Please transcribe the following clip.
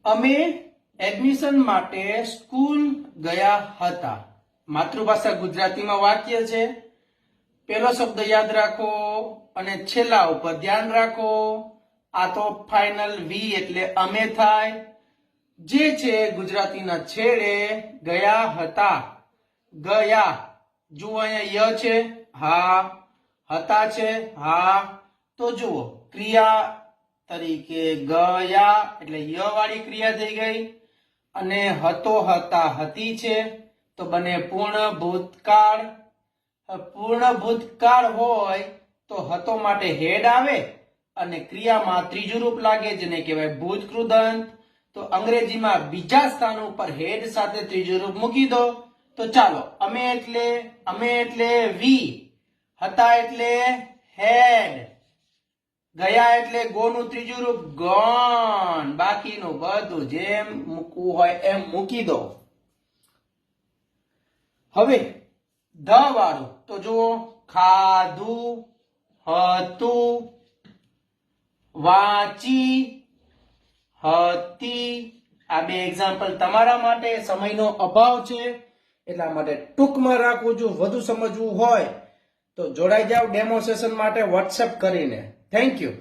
અમે એડમિશન માટે સ્કૂલ ગયા હતા. માતૃભાષા ગુજરાતીમાં વાક્ય છે. પહેલો શબ્દ યાદ રાખો અને છેલ્લા ઉપર ધ્યાન રાખો. આ તો ફાઇનલ વી એટલે અમે થાય. જે છે ગુજરાતીના છેડે ગયા હતા. ગયા જુઓ અહીંયા ય છે, હા. હતા છે, હા. તો જુઓ ક્રિયા તરીકે ગયા એટલે ય વાળી ક્રિયા થઈ ગઈ અને હતો હતા હતી છે તો બને પૂર્ણ ભૂતકાળ. પૂર્ણ ભૂતકાળ હોય તો હતો માટે હેડ આવે અને ક્રિયામાં ત્રીજું રૂપ લાગે જેને કહેવાય ભૂતકૃદંત. તો અંગ્રેજીમાં બીજા સ્થાન ઉપર હેડ સાથે ત્રીજું રૂપ મૂકી દો. તો ચાલો અમે એટલે વી, હતા એટલે હેડ, ગયા એટલે ગો નું ત્રીજું રૂપ ગોન. બાકીનું બધું જેમ મૂકવું હોય એમ મૂકી દો. હવે ધ વાળું તો જુઓ ખાધું, હતું, વાંચી, હતી. આ બે એક્ઝામ્પલ તમારા માટે. સમયનો અભાવ છે એટલા માટે ટૂંકમાં રાખું. જો વધુ સમજવું હોય તો જોડાઈ જાવ ડેમોન્સ્ટ્રેશન માટે વોટ્સએપ કરીને. Thank you.